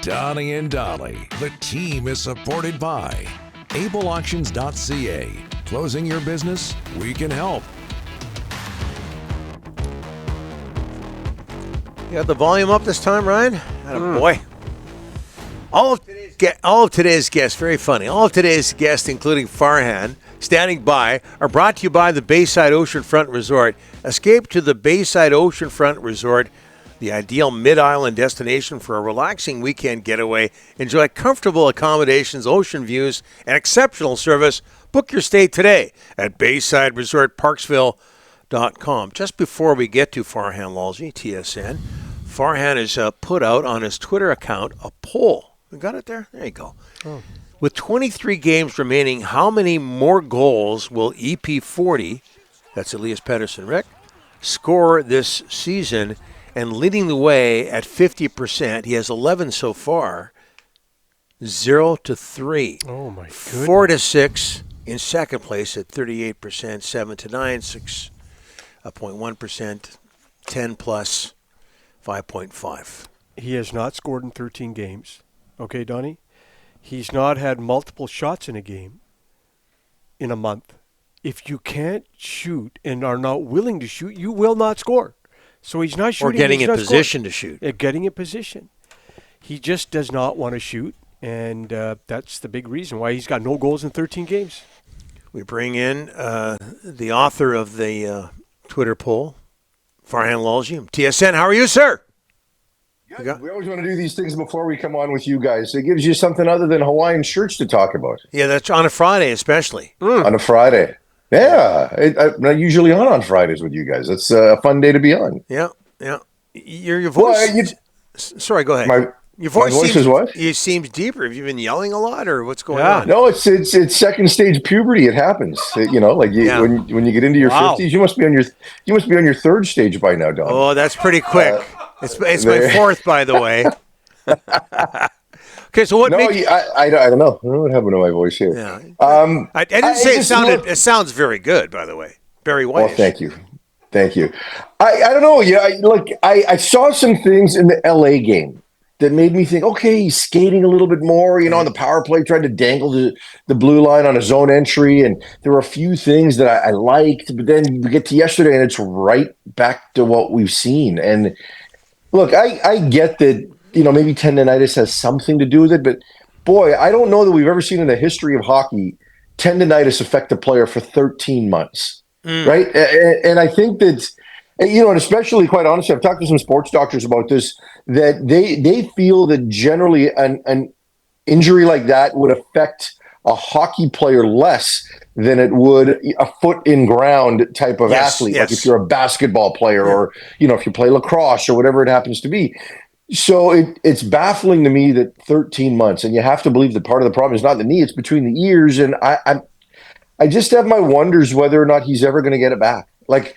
Donnie and Dolly. The team is supported by ableauctions.ca. Closing your business? We can help. You got the volume up this time, Ryan? Boy. All of today's guests, very funny. All of today's guests, including Farhan, standing by, are brought to you by the Bayside Oceanfront Resort. Escape to the Bayside Oceanfront Resort, the ideal mid-island destination for a relaxing weekend getaway. Enjoy comfortable accommodations, ocean views, and exceptional service. Book your stay today at BaysideResortParksville.com. Just before we get to Farhan Lalji, TSN, Farhan has put out on his Twitter account a poll. You got it there? There you go. Oh. With 23 games remaining, how many more goals will EP40, that's Elias Pettersson, Rick, score this season? And leading the way at 50%, he has 11 so far, 0-3. Oh, my goodness. 4-6 in second place at 38%, 7-9, 6.1%, 10 plus, 5.5. He has not scored in 13 games. Okay, Donnie? He's not had multiple shots in a game in a month. If you can't shoot and are not willing to shoot, you will not score. So he's not shooting. Or getting in position to shoot. Getting in position. He just does not want to shoot, and that's the big reason why he's got no goals in 13 games. We bring in the author of the Twitter poll, Farhan Lalji. TSN, how are you, sir? Yeah, we always want to do these things before we come on with you guys. It gives you something other than Hawaiian shirts to talk about. Yeah, that's on a Friday especially. On a Friday. Yeah, I'm not usually on Fridays with you guys. It's a fun day to be on. Yeah. Your voice. Sorry, go ahead. Your voice seems, is what? It seems deeper. Have you been yelling a lot, or what's going on? No, it's second stage puberty. It happens. When you get into your 50s, you must be on your third stage by now, Don. Oh, that's pretty quick. It's my fourth, by the way. Okay, so what? No, I don't know. I don't know what happened to my voice here. Yeah. I didn't say it sounded. It sounds very good, by the way. Very white. Well, thank you. I don't know. Yeah, I saw some things in the LA game that made me think, okay, he's skating a little bit more. On the power play, tried to dangle the blue line on his own entry, and there were a few things that I liked. But then we get to yesterday, and it's right back to what we've seen. And look, I get that. Maybe tendonitis has something to do with it, but boy, I don't know that we've ever seen in the history of hockey tendonitis affect a player for 13 months, right? And I think that, and especially, quite honestly, I've talked to some sports doctors about this, that they feel that generally an injury like that would affect a hockey player less than it would a foot in ground type of athlete, like if you're a basketball player or, if you play lacrosse or whatever it happens to be. So it's baffling to me that 13 months, and you have to believe that part of the problem is not the knee, it's between the ears. And I just have my wonders whether or not he's ever going to get it back. Like,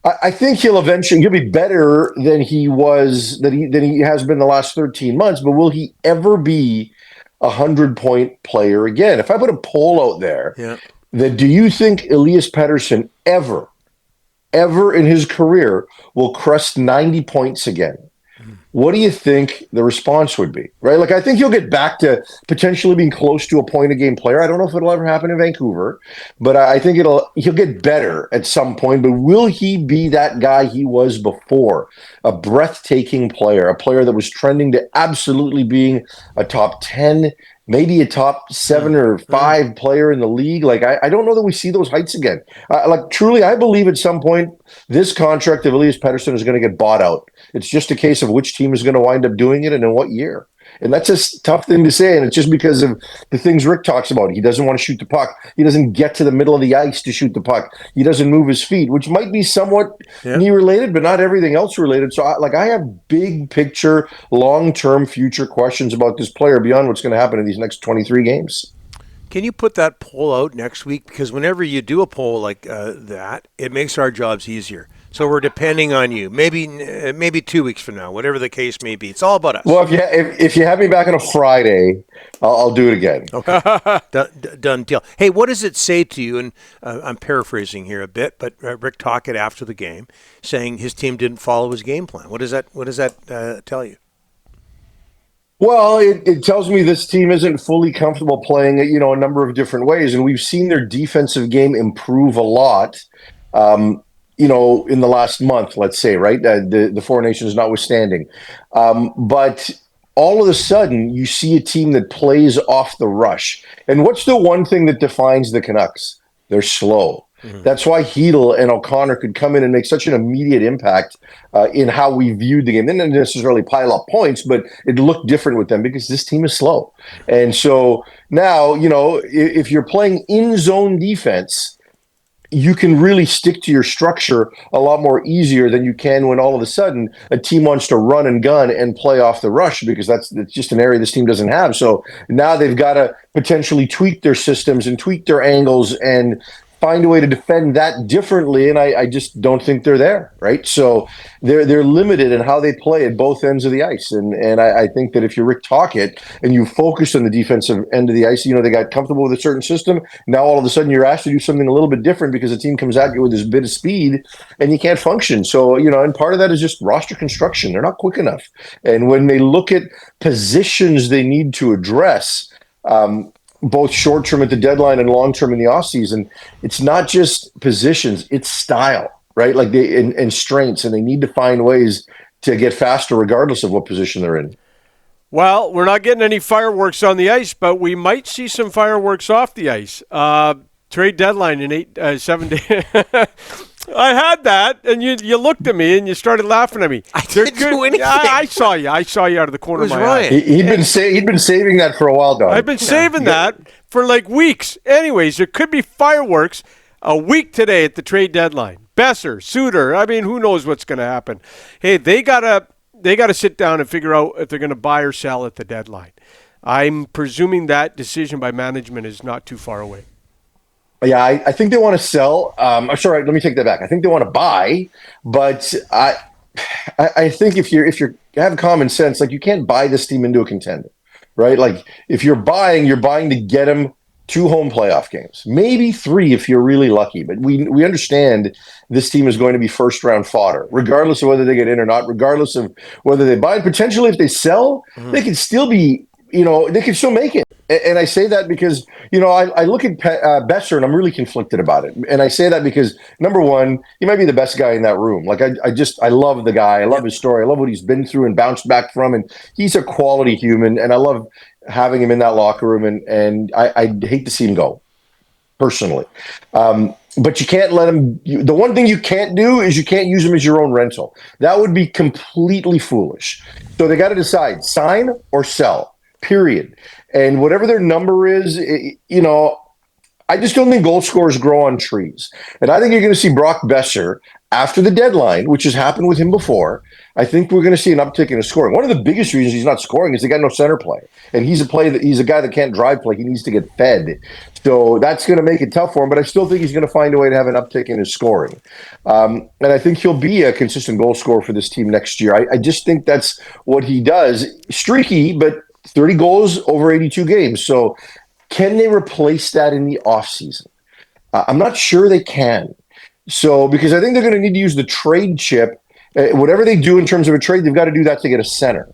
I think he'll be better than he was, than he has been the last 13 months, but will he ever be a 100-point player again? If I put a poll out there, then do you think Elias Pettersson ever in his career will crest 90 points again? What do you think the response would be, right? Like, I think he'll get back to potentially being close to a point-a-game player. I don't know if it'll ever happen in Vancouver, but I think he'll get better at some point. But will he be that guy he was before? A breathtaking player, a player that was trending to absolutely being a top 10, maybe a top 7 or 5 player in the league. Like, I don't know that we see those heights again. Truly, I believe at some point this contract of Elias Pettersson is going to get bought out. It's just a case of which team is going to wind up doing it and in what year. And that's a tough thing to say, and it's just because of the things Rick talks about. He doesn't want to shoot the puck. He doesn't get to the middle of the ice to shoot the puck. He doesn't move his feet, which might be somewhat knee-related, but not everything else related. So, I have big picture, long-term future questions about this player beyond what's going to happen in these next 23 games. Can you put that poll out next week? Because whenever you do a poll like that, it makes our jobs easier. So we're depending on you. Maybe 2 weeks from now, whatever the case may be. It's all about us. Well, if you have me back on a Friday, I'll do it again. Okay, done deal. Hey, what does it say to you? And I'm paraphrasing here a bit, but Rick Tocchet after the game saying his team didn't follow his game plan. What does that tell you? Well, it tells me this team isn't fully comfortable playing, a number of different ways, and we've seen their defensive game improve a lot. In the last month, let's say, right? The Four Nations notwithstanding, but all of a sudden you see a team that plays off the rush. And what's the one thing that defines the Canucks? They're slow. That's why Hedl and O'Connor could come in and make such an immediate impact in how we viewed the game. They didn't necessarily pile up points, but it looked different with them because this team is slow. And so now, if you're playing in zone defense, you can really stick to your structure a lot more easier than you can when all of a sudden a team wants to run and gun and play off the rush, because that's just an area this team doesn't have. So now they've got to potentially tweak their systems and tweak their angles and find a way to defend that differently, and I just don't think they're there, right? So they're limited in how they play at both ends of the ice, and I think that if you're Rick Tocchet and you focus on the defensive end of the ice, they got comfortable with a certain system. Now all of a sudden you're asked to do something a little bit different because the team comes at you with this bit of speed, and you can't function. So and part of that is just roster construction. They're not quick enough, and when they look at positions they need to address, both short-term at the deadline and long-term in the offseason, it's not just positions, it's style, right? Like and strengths, and they need to find ways to get faster regardless of what position they're in. Well, we're not getting any fireworks on the ice, but we might see some fireworks off the ice. Trade deadline in 7 days. I had that, and you looked at me and you started laughing at me. I didn't do anything. I saw you. I saw you out of the corner of my eye. He'd been saving that for a while, Don. I've been saving that for like weeks. Anyways, there could be fireworks a week today at the trade deadline. Besser, Suter. I mean, who knows what's going to happen? Hey, they gotta sit down and figure out if they're going to buy or sell at the deadline. I'm presuming that decision by management is not too far away. Yeah, I think they want to sell. I'm sorry, let me take that back. I think they want to buy, but I think if you have common sense, like, you can't buy this team into a contender, right? Like, if you're buying to get them 2 home playoff games, maybe 3 if you're really lucky. But we understand this team is going to be first round fodder, regardless of whether they get in or not, regardless of whether they buy. Potentially, if they sell, they can still be. They can still make it. And I say that because, I look at Besser and I'm really conflicted about it. And I say that because, number one, he might be the best guy in that room. Like, I love the guy. I love his story. I love what he's been through and bounced back from. And he's a quality human. And I love having him in that locker room. And I hate to see him go, personally. But you can't let him. The one thing you can't do is you can't use him as your own rental. That would be completely foolish. So they got to decide, sign or sell. Period. And whatever their number is, I just don't think goal scorers grow on trees. And I think you're going to see Brock Besser after the deadline, which has happened with him before. I think we're going to see an uptick in his scoring. One of the biggest reasons he's not scoring is they got no center play. And he's a guy that can't drive play. He needs to get fed. So that's going to make it tough for him. But I still think he's going to find a way to have an uptick in his scoring. And I think he'll be a consistent goal scorer for this team next year. I just think that's what he does. Streaky, but 30 goals over 82 games. So can they replace that in the offseason? I'm not sure they can. So, because I think they're going to need to use the trade chip. Whatever they do in terms of a trade, they've got to do that to get a center.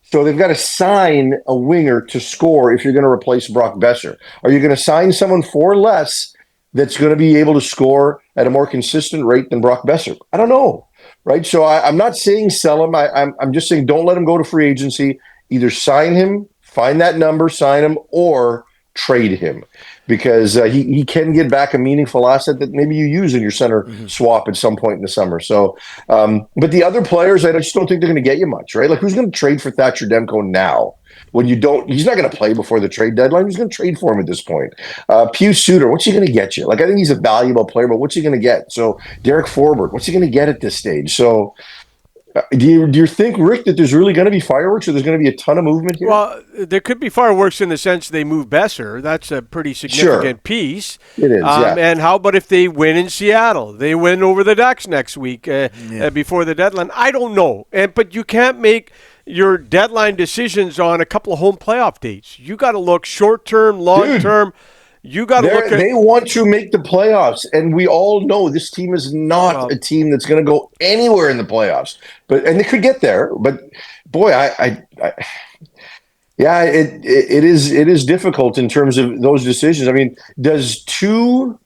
So they've got to sign a winger to score if you're going to replace Brock Besser. Are you going to sign someone for less that's going to be able to score at a more consistent rate than Brock Besser? I don't know. Right? So I'm not saying sell him. I'm just saying don't let him go to free agency. Either sign him, find that number, sign him, or trade him, because he can get back a meaningful asset that maybe you use in your center swap at some point in the summer. So, but the other players, I just don't think they're going to get you much, right? Like, who's going to trade for Thatcher Demko now? When you don't, he's not going to play before the trade deadline. Who's going to trade for him at this point? Pius Suter, what's he going to get you? Like, I think he's a valuable player, but what's he going to get? So Derek Forbort, what's he going to get at this stage? So, do you think, Rick, that there's really going to be fireworks, or there's going to be a ton of movement here? Well, there could be fireworks in the sense they move Besser. That's a pretty significant piece. It is, yeah. And how about if they win in Seattle? They win over the Ducks next week before the deadline. I don't know. But you can't make your deadline decisions on a couple of home playoff dates. You got to look short-term, long-term. You got to look at. They want to make the playoffs, and we all know this team is not a team that's going to go anywhere in the playoffs. And they could get there, but boy, Yeah, it is difficult in terms of those decisions. I mean, does two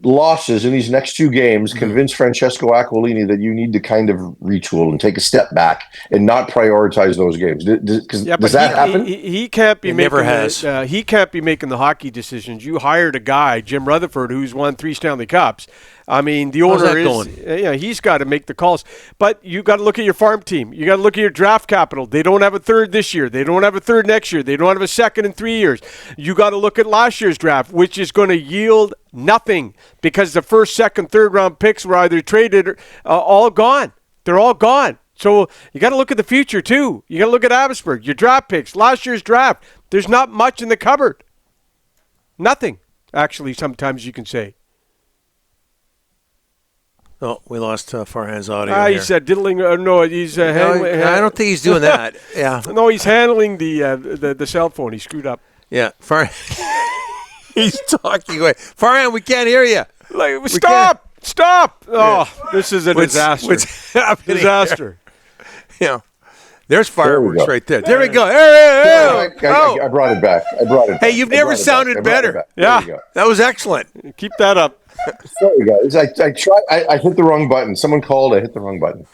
losses in these next two games convince Francesco Aquilini that you need to kind of retool and take a step back and not prioritize those games? Does that happen? He can't be It making never has. he can't be making the hockey decisions. You hired a guy, Jim Rutherford, who's won 3 Stanley Cups. I mean, the owner that is going? he's got to make the calls. But you got to look at your farm team. You got to look at your draft capital. They don't have a third this year. They don't have a third next year. They don't have a second in 3 years. You got to look at last year's draft, which is going to yield nothing because the first, second, third round picks were either traded or all gone. They're all gone. So you got to look at the future too. You got to look at Abbotsford, your draft picks, last year's draft. There's not much in the cupboard. Nothing, actually, sometimes you can say. Oh, we lost Farhan's audio. He's diddling. No, he's handling. I don't think he's doing that. Yeah. No, he's handling the cell phone. He screwed up. Yeah. He's talking away. Farhan, we can't hear you. Like, stop! Oh, this is a disaster. What's happening? Disaster. Yeah. There's fireworks go. right there. There we go. I brought it back. Hey, you've never sounded better. Yeah. That was excellent. Keep that up. Sorry, guys. I hit the wrong button. Someone called. I hit the wrong button.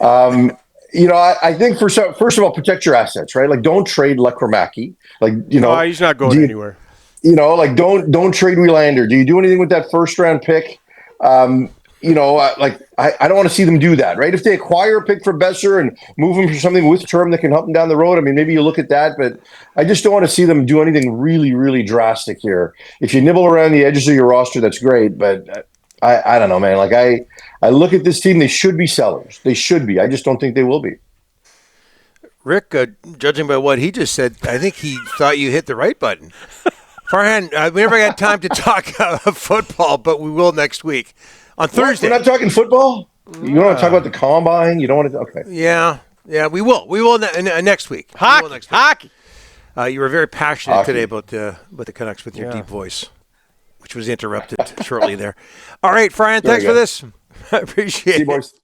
I think first of all, protect your assets, right? Like, don't trade Lekramaki. He's not going anywhere. Don't trade Wielander. Do you do anything with that first round pick? I don't want to see them do that, right? If they acquire a pick for Besser and move him for something with term that can help them down the road, I mean, maybe you look at that, but I just don't want to see them do anything really, really drastic here. If you nibble around the edges of your roster, that's great, but I don't know, man. Like, I look at this team, they should be sellers. They should be. I just don't think they will be. Rick, judging by what he just said, I think he thought you hit the right button. Farhan, we never got time to talk football, but we will next week. On Thursday. We're not talking football? You don't want to talk about the combine? You don't want to? Okay. Yeah, we will. We will next week. Hockey. You were very passionate today about the Canucks with your deep voice, which was interrupted shortly there. All right, Farhan, thanks for this. I appreciate it. Boys.